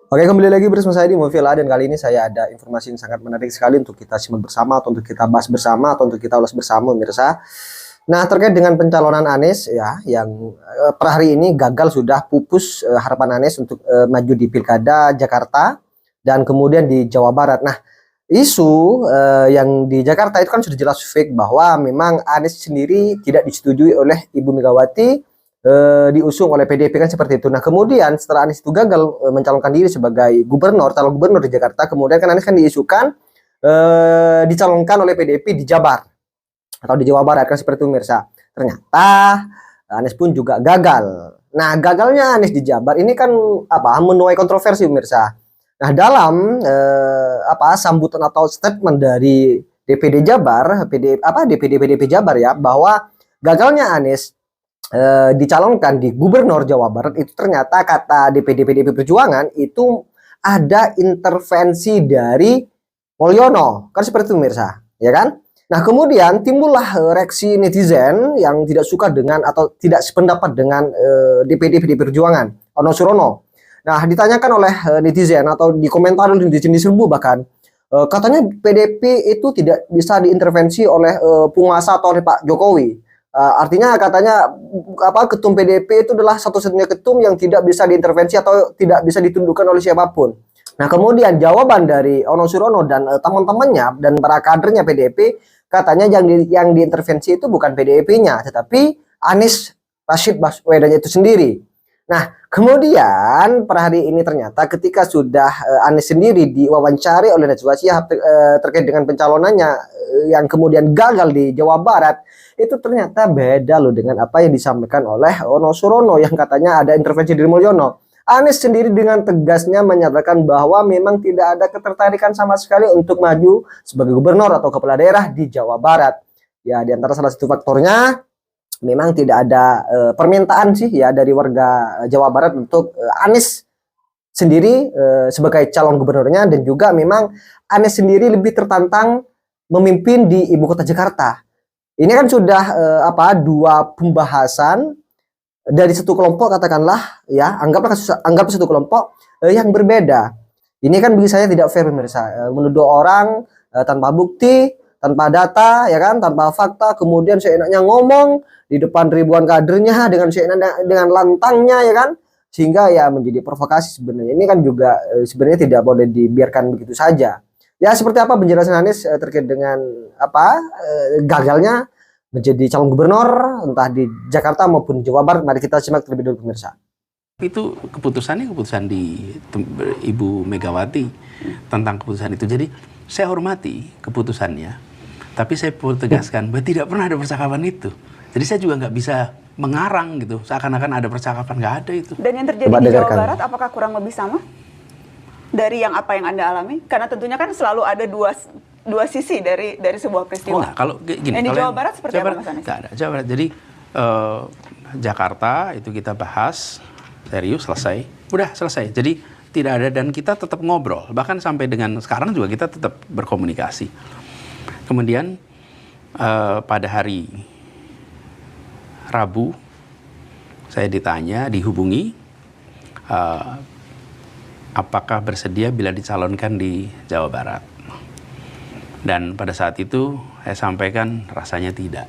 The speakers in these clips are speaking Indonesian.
Oke, kembali lagi bersama saya di Movila dan kali ini saya ada informasi yang sangat menarik sekali untuk kita simak bersama atau untuk kita bahas bersama atau untuk kita ulas bersama pemirsa. Nah, terkait dengan pencalonan Anies ya yang per hari ini gagal sudah pupus harapan Anies untuk maju di Pilkada Jakarta dan kemudian di Jawa Barat. Nah, isu yang di Jakarta itu kan sudah jelas fake bahwa memang Anies sendiri tidak disetujui oleh Ibu Megawati, diusung oleh PDIP kan seperti itu. Nah, kemudian setelah Anies itu gagal mencalonkan diri sebagai calon gubernur di Jakarta, kemudian kan Anies kan diisukan dicalonkan oleh PDIP di Jabar atau di Jawa Barat kan seperti itu pemirsa. Ternyata Anies pun juga gagal. Nah, gagalnya Anies di Jabar ini kan menuai kontroversi pemirsa. Nah, dalam sambutan atau statement dari DPD Jabar, DPD PDIP Jabar ya, bahwa gagalnya Anies dicalonkan di Gubernur Jawa Barat itu ternyata kata DPD PDIP Perjuangan itu ada intervensi dari Mulyono kan seperti itu pemirsa ya kan. Nah, kemudian timbullah reaksi netizen yang tidak suka dengan atau tidak sependapat dengan DPD PDIP Perjuangan Ono Surono. Nah, ditanyakan oleh netizen atau dikomentari oleh netizen diserbu bahkan katanya PDIP itu tidak bisa diintervensi oleh penguasa atau oleh Pak Jokowi. Artinya katanya ketum PDIP itu adalah satu-satunya ketum yang tidak bisa diintervensi atau tidak bisa ditundukkan oleh siapapun. Nah, kemudian jawaban dari Ono Surono dan teman-temannya dan para kadernya PDIP katanya yang diintervensi itu bukan PDIP-nya tetapi Anies Rashid Baswedan itu sendiri. Nah, kemudian per hari ini ternyata ketika sudah Anies sendiri diwawancari oleh Najwa Shihab terkait dengan pencalonannya yang kemudian gagal di Jawa Barat, itu ternyata beda loh dengan apa yang disampaikan oleh Ono Surono yang katanya ada intervensi dari Mulyono. Anies sendiri dengan tegasnya menyatakan bahwa memang tidak ada ketertarikan sama sekali untuk maju sebagai gubernur atau kepala daerah di Jawa Barat. Ya, di antara salah satu faktornya memang tidak ada permintaan sih ya dari warga Jawa Barat untuk Anies sendiri sebagai calon gubernurnya, dan juga memang Anies sendiri lebih tertantang memimpin di ibu kota Jakarta. Ini kan sudah dua pembahasan dari satu kelompok katakanlah ya, anggap satu kelompok yang berbeda. Ini kan bagi saya tidak fair pemirsa, menuduh orang tanpa bukti, tanpa data ya kan, tanpa fakta, kemudian seenaknya ngomong di depan ribuan kadernya dengan lantangnya ya kan, sehingga ya menjadi provokasi sebenarnya. Ini kan juga sebenarnya tidak boleh dibiarkan begitu saja. Ya, seperti apa penjelasan Anies terkait dengan gagalnya menjadi calon gubernur entah di Jakarta maupun Jawa Barat. Mari kita simak terlebih dahulu pemirsa. Itu keputusannya keputusan di Ibu Megawati tentang keputusan itu. Jadi saya hormati keputusannya, tapi saya perlu tegaskan bahwa tidak pernah ada percakapan itu. Jadi saya juga nggak bisa mengarang gitu, seakan-akan ada percakapan, nggak ada itu. Dan yang terjadi di Jawa Barat apakah kurang lebih sama dari yang apa yang Anda alami? Karena tentunya kan selalu ada dua sisi dari sebuah peristiwa. Oh, enggak. Kalau gini, yang di Jawa Barat seperti apa Mas Anies? Nggak ada. Jawa Barat. Jadi Jakarta itu kita bahas serius, selesai. Udah selesai. Jadi tidak ada, dan kita tetap ngobrol. Bahkan sampai dengan sekarang juga kita tetap berkomunikasi. Kemudian pada hari Rabu saya dihubungi apakah bersedia bila dicalonkan di Jawa Barat. Dan pada saat itu saya sampaikan rasanya tidak.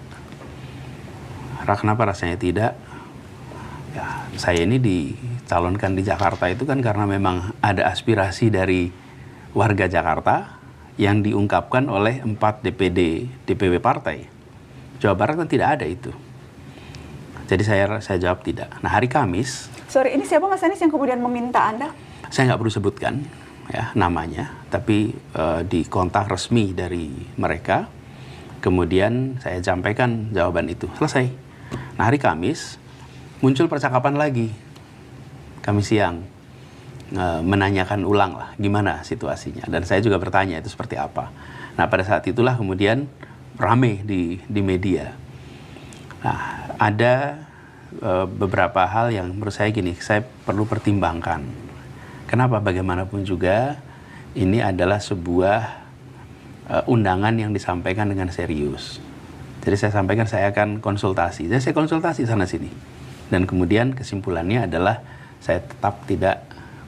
Kenapa rasanya tidak? Ya, saya ini dicalonkan di Jakarta itu kan karena memang ada aspirasi dari warga Jakarta yang diungkapkan oleh 4 DPW partai. Jawa Barat kan tidak ada itu. Jadi saya jawab tidak. Nah, hari Kamis. Sorry, ini siapa Mas Anies yang kemudian meminta Anda? Saya nggak perlu sebutkan ya namanya, tapi di kontak resmi dari mereka. Kemudian saya sampaikan jawaban itu. Selesai. Nah, hari Kamis muncul percakapan lagi. Kamis siang menanyakan ulang lah gimana situasinya. Dan saya juga bertanya itu seperti apa. Nah, pada saat itulah kemudian rame di media. Nah, ada beberapa hal yang menurut saya saya perlu pertimbangkan. Kenapa? Bagaimanapun juga ini adalah sebuah undangan yang disampaikan dengan serius. Jadi saya sampaikan saya akan konsultasi. Jadi saya konsultasi sana sini. Dan kemudian kesimpulannya adalah saya tetap tidak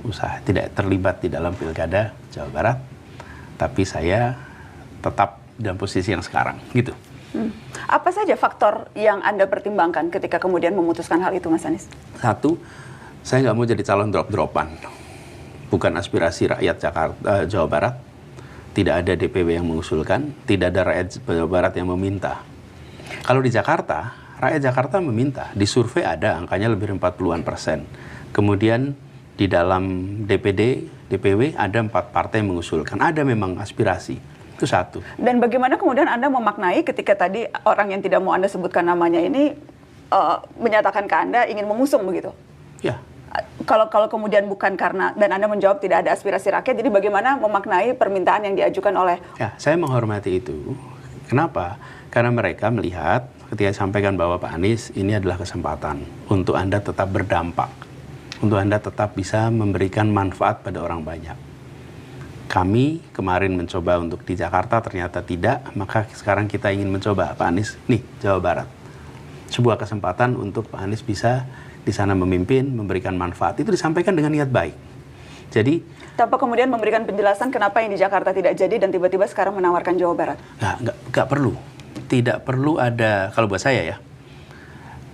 usaha, tidak terlibat di dalam pilkada Jawa Barat, tapi saya tetap dalam posisi yang sekarang, gitu. Apa saja faktor yang Anda pertimbangkan ketika kemudian memutuskan hal itu, Mas Anies? Satu, saya nggak mau jadi calon drop-dropan. Bukan aspirasi rakyat Jakarta, Jawa Barat. Tidak ada DPW yang mengusulkan, tidak ada rakyat Jawa Barat yang meminta. Kalau di Jakarta, rakyat Jakarta meminta. Di survei ada angkanya lebih dari 40-an%. Kemudian di dalam DPD, DPW ada 4 partai yang mengusulkan. Ada memang aspirasi. Itu satu. Dan bagaimana kemudian Anda memaknai ketika tadi orang yang tidak mau Anda sebutkan namanya ini menyatakan ke Anda ingin mengusung begitu? Ya. Kalau kemudian bukan karena, dan Anda menjawab tidak ada aspirasi rakyat, jadi bagaimana memaknai permintaan yang diajukan oleh... Ya, saya menghormati itu. Kenapa? Karena mereka melihat ketika sampaikan bahwa Pak Anies ini adalah kesempatan untuk Anda tetap berdampak, untuk Anda tetap bisa memberikan manfaat pada orang banyak. Kami kemarin mencoba untuk di Jakarta, ternyata tidak, maka sekarang kita ingin mencoba Pak Anies, nih Jawa Barat. Sebuah kesempatan untuk Pak Anies bisa di sana memimpin, memberikan manfaat. Itu disampaikan dengan niat baik. Jadi tanpa kemudian memberikan penjelasan kenapa yang di Jakarta tidak jadi dan tiba-tiba sekarang menawarkan Jawa Barat. Nggak perlu. Tidak perlu ada, kalau buat saya ya,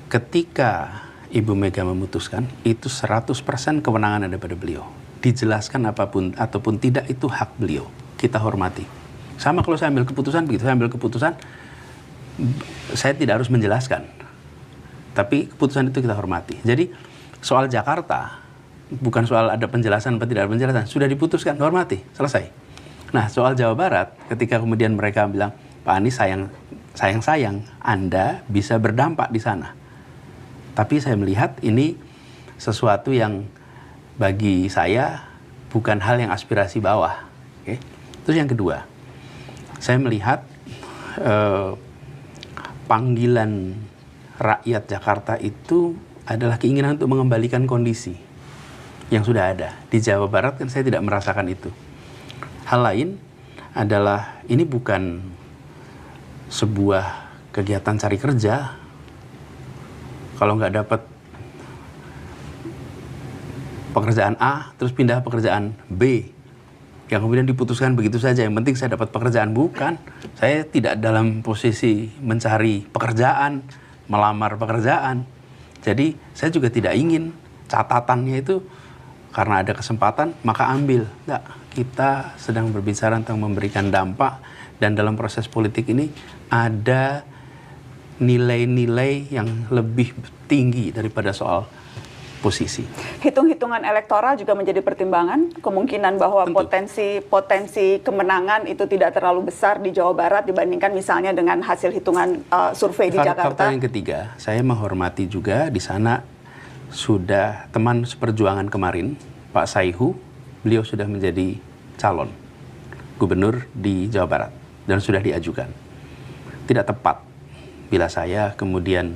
ketika Ibu Mega memutuskan, itu 100% kewenangan ada pada beliau. Dijelaskan apapun ataupun tidak, itu hak beliau. Kita hormati. Sama kalau saya ambil keputusan, begitu saya ambil keputusan, saya tidak harus menjelaskan. Tapi keputusan itu kita hormati. Jadi soal Jakarta, bukan soal ada penjelasan atau tidak ada penjelasan. Sudah diputuskan, hormati, selesai. Nah soal Jawa Barat, ketika kemudian mereka bilang, Pak Anies sayang Anda bisa berdampak di sana. Tapi saya melihat ini sesuatu yang bagi saya bukan hal yang aspirasi bawah. Okay? Terus yang kedua, saya melihat panggilan rakyat Jakarta itu adalah keinginan untuk mengembalikan kondisi yang sudah ada. Di Jawa Barat kan saya tidak merasakan itu. Hal lain adalah ini bukan sebuah kegiatan cari kerja. Kalau nggak dapat pekerjaan A, terus pindah pekerjaan B, yang kemudian diputuskan begitu saja, yang penting saya dapat pekerjaan. Bukan, saya tidak dalam posisi mencari pekerjaan, melamar pekerjaan. Jadi saya juga tidak ingin catatannya itu karena ada kesempatan maka ambil. Enggak, kita sedang berbicara tentang memberikan dampak, dan dalam proses politik ini ada nilai-nilai yang lebih tinggi daripada soal posisi. Hitung-hitungan elektoral juga menjadi pertimbangan, kemungkinan bahwa potensi kemenangan itu tidak terlalu besar di Jawa Barat dibandingkan misalnya dengan hasil hitungan survei di Jakarta. Faktor yang ketiga, saya menghormati juga di sana sudah teman seperjuangan kemarin, Pak Saihu, beliau sudah menjadi calon gubernur di Jawa Barat dan sudah diajukan. Tidak tepat bila saya kemudian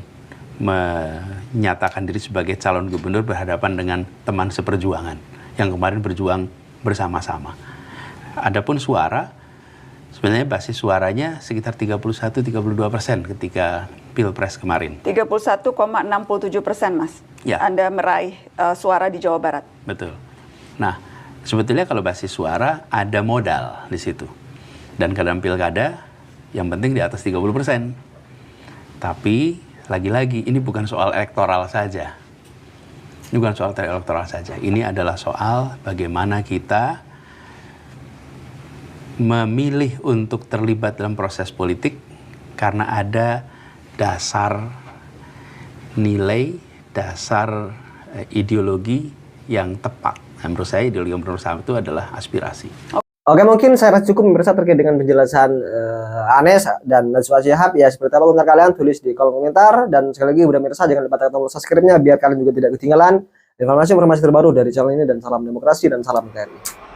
menyatakan diri sebagai calon gubernur berhadapan dengan teman seperjuangan yang kemarin berjuang bersama-sama. Adapun suara, sebenarnya basis suaranya sekitar 31-32% ketika Pilpres kemarin. 31,67%, Mas. Ya. Anda meraih suara di Jawa Barat. Betul. Nah, sebetulnya kalau basis suara ada modal di situ. Dan dalam pilkada yang penting di atas 30%. Tapi lagi-lagi, ini bukan soal elektoral saja. Ini bukan soal elektoral saja. Ini adalah soal bagaimana kita memilih untuk terlibat dalam proses politik karena ada dasar nilai, dasar ideologi yang tepat. Nah, menurut saya ideologi yang nomor satu itu adalah aspirasi. Oke, mungkin saya rasa cukup pemirsa terkait dengan penjelasan Anies dan Najwa Shihab. Ya, seperti apa komentar kalian, tulis di kolom komentar. Dan sekali lagi, udah pemirsa, jangan lupa tekan tombol subscribe-nya biar kalian juga tidak ketinggalan informasi-informasi terbaru dari channel ini. Dan salam demokrasi dan salam NKRI.